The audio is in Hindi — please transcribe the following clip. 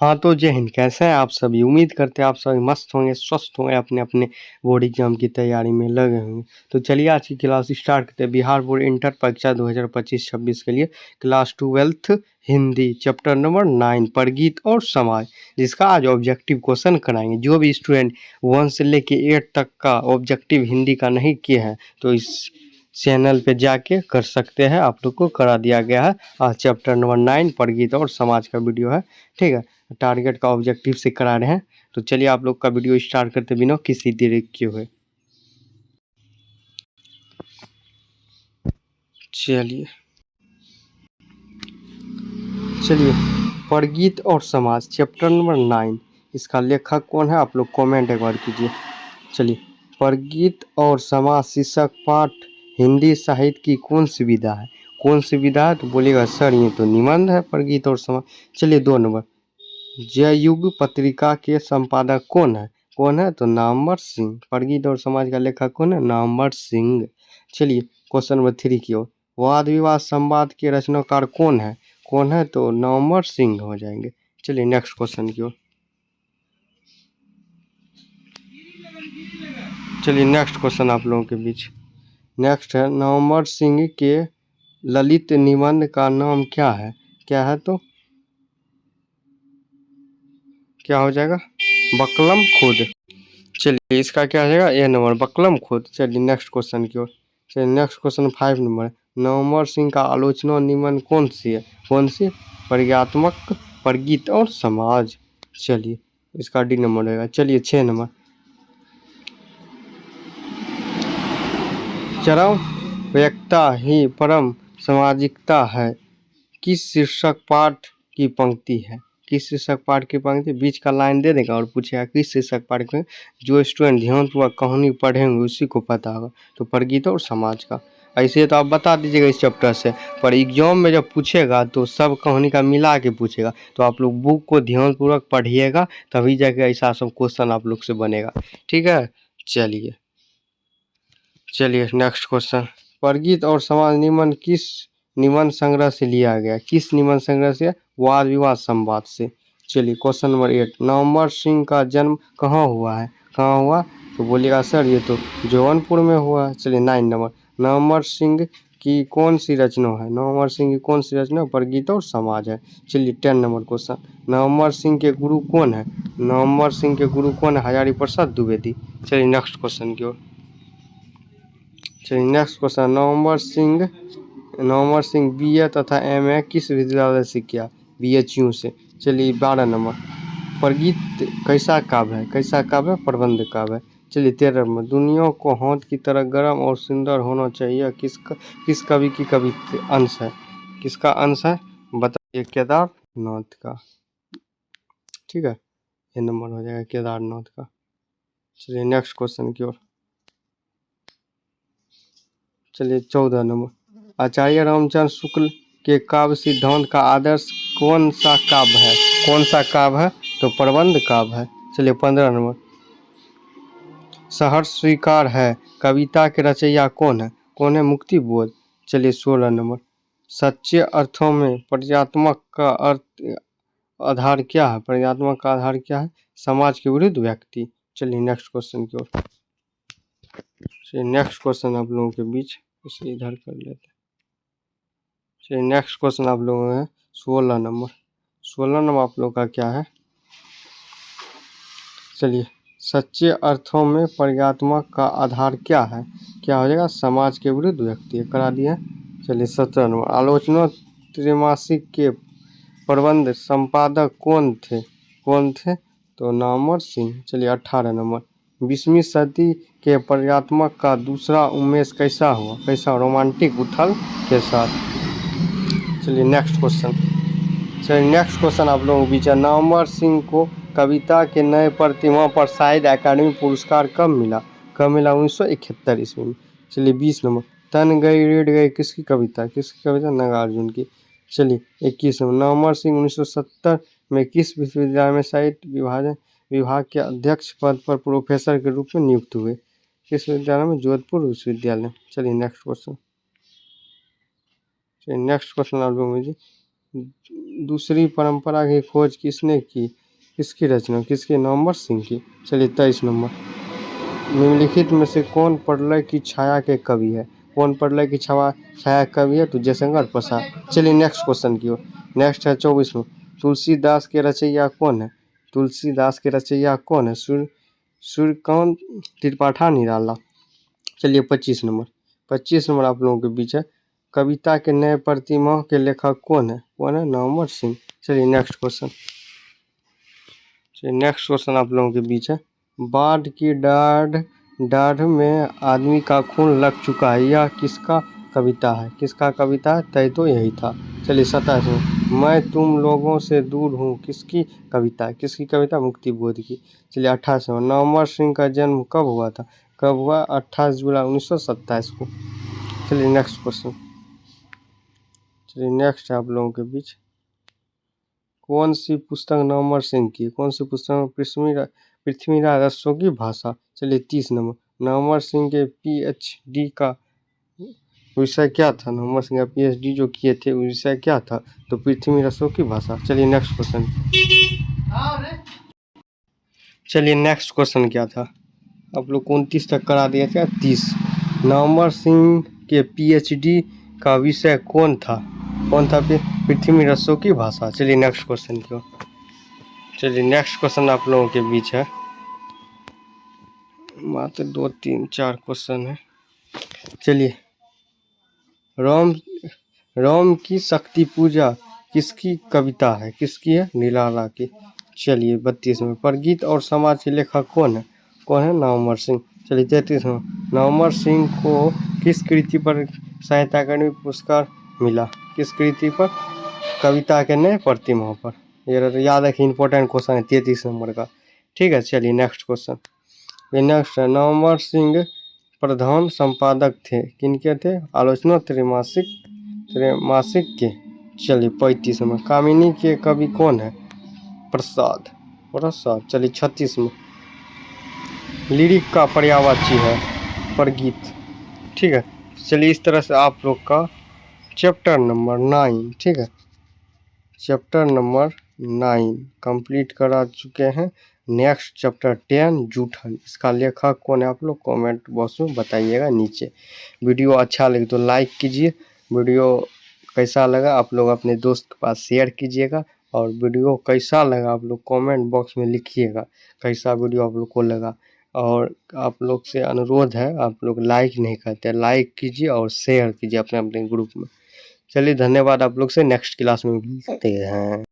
हाँ, तो जय हिंद। कैसे हैं आप सभी? उम्मीद करते हैं आप सभी मस्त होंगे, स्वस्थ होंगे, अपने-अपने बोर्ड एग्ज़ाम की तैयारी में लगे होंगे। तो चलिए आज की क्लास स्टार्ट करते हैं। बिहार बोर्ड इंटर परीक्षा 2025-26 के लिए class 12th Hindi chapter number 9 परगीत और समाज, जिसका आज ऑब्जेक्टिव क्वेश्चन कराएँगे। जो भी स्टूडेंट 1 से लेके 8 तक का ऑब्जेक्टिव हिंदी का नहीं किए हैं, तो इस चैनल पे जाके कर सकते हैं। आप लोग को करा दिया गया है। आज चैप्टर नंबर 9 परगीत और समाज का वीडियो है, ठीक है। टारगेट का ऑब्जेक्टिव से करा रहे हैं। तो चलिए आप लोग का वीडियो स्टार्ट करते बिना किसी देरी किए हुए। चलिए चलिए परगीत और समाज चैप्टर नंबर 9, इसका लेखक कौन है आप लोग कमेंट एक बार कीजिए। चलिए, परगीत और समाज शीर्षक पाठ हिंदी साहित्य की कौन सी विधा है? कौन सी विधा है? तो बोलिएगा सर ये तो निबंध है परगीत और समाज। चलिए 2 नंबर, जययुग पत्रिका के संपादक कौन है? कौन है? तो नामवर सिंह। परगीत और समाज का लेखक कौन है? नामवर सिंह। चलिए क्वेश्चन नंबर 3 की ओर, वाद विवाद संवाद के रचनाकार कौन है? कौन है? तो नामवर सिंह हो जाएंगे। चलिए नेक्स्ट क्वेश्चन की ओर। चलिए नेक्स्ट क्वेश्चन आप लोगों के बीच नेक्स्ट है, नामवर सिंह के ललित निबंध का नाम क्या है? क्या है? तो क्या हो जाएगा? बकलम खुद। चलिए इसका क्या हो जाएगा? ए नंबर बकलम खुद। चलिए नेक्स्ट क्वेश्चन की ओर। चलिए next question 5 number, Namvar Singh का आलोचना निबंध कौन सी है? कौन सी? प्रज्ञात्मक, परगीत और समाज। चलिए इसका डी नंबर रहेगा। चलिए 6 नंबर, चरम व्यक्ता ही परम सामाजिकता है, किस शीर्षक पाठ की पंक्ति है? किस शीर्षक पाठ की पंक्ति? बीच का लाइन दे देगा और पूछेगा किस शीर्षक पाठ की। जो स्टूडेंट ध्यानपूर्वक कहानी पढ़ेंगे उसी को पता होगा। तो परगीत और समाज का। ऐसे तो आप बता दीजिएगा इस चैप्टर से, पर एग्जाम में जब पूछेगा तो सब कहानी का मिला के पूछेगा। तो आप लोग बुक को ध्यानपूर्वक पढ़िएगा, तभी जाके ऐसा सब क्वेश्चन आप लोग से बनेगा, ठीक है। चलिए चलिए नेक्स्ट क्वेश्चन, परगीत और समाज निबंध किस निबंध संग्रह से लिया गया? किस निबंध संग्रह से? वाद विवाद संवाद से। चलिए क्वेश्चन नंबर 8, नामवर सिंह का जन्म कहाँ हुआ है? कहाँ हुआ? तो बोलिएगा सर ये तो जौनपुर में हुआ है। चलिए 9 नंबर, नामवर सिंह की कौन सी रचना है? नामवर सिंह की कौन सी रचना? परगीत और समाज है। चलिए 10 नंबर क्वेश्चन, नामवर सिंह के गुरु कौन है? नामवर सिंह के गुरु कौन है? हजारी प्रसाद द्विवेदी। चलिए नेक्स्ट क्वेश्चन की ओर। चलिए next question, Namvar Singh BA तथा एमए किस विद्यालय से किया? बीएचयू से। चलिए 12 नंबर, परगीत कैसा काव्य है? कैसा काव्य है? प्रबंध काव्य है। चलिए 13 नंबर, दुनिया को हाथ की तरह गर्म और सुंदर होना चाहिए, किस कवि की कविता अंश है? किसका अंश है? बताइए। केदारनाथ का, ठीक है। ये नंबर हो जाएगा केदारनाथ का। चलिए नेक्स्ट क्वेश्चन की ओर। चलिए 14 नंबर, आचार्य रामचंद्र शुक्ल के काव्य सिद्धांत का आदर्श कौन सा काव्य है? कौन सा काव्य है? तो प्रबंध काव्य है। चलिए 15 नंबर, सहर्ष स्वीकार है कविता के रचयिता कौन है? कौन है? मुक्ति बोध। चलिए 16 नंबर, सच्चे अर्थों में प्रज्ञात्मक का अर्थ आधार क्या है? प्रज्ञात्मक का आधार क्या है? समाज के विरुद्ध व्यक्ति। चलिए नेक्स्ट क्वेश्चन की ओर। चलिए नेक्स्ट क्वेश्चन आप लोगों के बीच, इसे इधर कर लेते हैं। चलिए नेक्स्ट क्वेश्चन आप लोगों में 16 नंबर। 16 नंबर आप लोग का क्या है? चलिए, सच्चे अर्थों में प्रज्ञात्मक का आधार क्या है? क्या हो जाएगा? समाज के विरुद्ध व्यक्ति। करा दिया। चलिए 17 नंबर, आलोचना त्रैमासिक के प्रबंध संपादक कौन थे? कौन थे? तो नामवर सिंह। चलिए 18 नंबर, 20वीं सदी के प्रज्ञात्मक का दूसरा उन्मेष कैसा हुआ? कैसा? रोमांटिक उथल के साथ। चलिए नेक्स्ट क्वेश्चन। चलिए नेक्स्ट क्वेश्चन आप लोगों को बीच, नामवर सिंह को कविता के नए प्रतिमा पर साहित्य अकादमी पुरस्कार कब मिला? कब मिला? 1971 ईस्वी में। चलिए 20 नंबर, तन गई रेड गई किसकी कविता? किसकी कविता? नागार्जुन की। चलिए 21 नंबर, नामवर सिंह 1970 में किस विश्वविद्यालय में साहित्य विभाग के अध्यक्ष पद पर प्रोफेसर के रूप में नियुक्त हुए? किस विद्यालय में? जोधपुर विश्वविद्यालय। चलिए नेक्स्ट क्वेश्चन। चलिए नेक्स्ट क्वेश्चन आप लोगों में जी, दूसरी परंपरा की खोज किसने की? किसकी रचना? किसकी? नवंबर सिंह की। चलिए 23 नंबर, निम्नलिखित में से कौन प्रलय की छाया के कवि है? कौन प्रलय की छाया कवि है? तो जयशंकर प्रसाद। चलिए नेक्स्ट क्वेश्चन की ओर। नेक्स्ट है 24 में, तुलसीदास के रचयिता कौन है? तुलसीदास के रचयिता कौन है? सूर्यकांत त्रिपाठी निराला। चलिए 25 नंबर, 25 नंबर आप लोगों के बीच है, कविता के नए प्रतिमा के लेखक कौन है? कौन है? नवंबर सिंह। चलिए नेक्स्ट क्वेश्चन। चलिए नेक्स्ट क्वेश्चन आप लोगों के बीच है, बाढ़ की दाढ़ में आदमी का खून लग चुका है, यह किसका कविता है? किसका कविता है? तय तो यही था। चलिए 27 में, मैं तुम लोगों से दूर हूँ, किसकी कविता है? किसकी कविता? मुक्ति बोध की। चलिए 28 में, नवंबर सिंह का जन्म कब हुआ था? कब हुआ? 28 जुलाई 1927 को। चलिए नेक्स्ट क्वेश्चन। चलिए नेक्स्ट है आप लोगों के बीच, कौन सी पुस्तक नवंबर सिंह की? कौन सी पुस्तक? पृथ्वीराज रसों की भाषा। चलिए 30 नंबर, नवंबर सिंह के पीएचडी का विषय क्या था? नवंबर सिंह का पीएचडी जो किए थे विषय क्या था? तो पृथ्वी रसों की भाषा। चलिए नेक्स्ट क्वेश्चन। चलिए नेक्स्ट क्वेश्चन क्या था? आप लोग 29 तक करा दिए थे, 30। नवंबर सिंह के पीएचडी का विषय कौन था? कौन था? पृथ्वी रसों की भाषा। चलिए नेक्स्ट क्वेश्चन की ओर। चलिए नेक्स्ट क्वेश्चन आप लोगों के बीच है, मात्र 2 3 4 क्वेश्चन है। चलिए, राम की शक्ति पूजा किसकी कविता है? किसकी है? निराला की। चलिए 32 में, परगीत और समाज के लेखक कौन है? कौन है? नवंबर सिंह। चलिए 33 में, नवंबर सिंह को किस कृति पर साहित्य अकादमी पुरस्कार मिला? किस कृति पर? कविता के नए प्रतिमा पर। ये याद रखिए, इंपॉर्टेंट क्वेश्चन है 33 नंबर का। ठीक है, चलिए नेक्स्ट क्वेश्चन। नेक्स्ट है, नवंबर सिंह प्रधान संपादक थे, किनके थे? आलोचना त्रैमासिक के। चलिए 35 में, कामिनी के कवि कौन है? प्रसाद। चलिए 36 में, लिरिक का पर्यायवाची है परगीत। ठीक है, चलिए इस तरह से आप लोग का चैप्टर नंबर 9, ठीक है, चैप्टर नंबर 9 कंप्लीट करा चुके हैं। नेक्स्ट चैप्टर 10 जूठन, इसका लेखक कौन है? आप लोग कमेंट बॉक्स में बताइएगा नीचे। वीडियो अच्छा लगे तो लाइक कीजिए, वीडियो कैसा लगा आप लोग अपने दोस्त के पास शेयर कीजिएगा, और वीडियो कैसा लगा आप लोग कमेंट बॉक्स में लिखिएगा, कैसा वीडियो आप लोग को लगा। और आप लोग से अनुरोध है, आप लोग लाइक नहीं करते, लाइक कीजिए और शेयर कीजिए अपने अपने ग्रुप में। चलिए धन्यवाद आप लोग से, नेक्स्ट क्लास में मिलते हैं।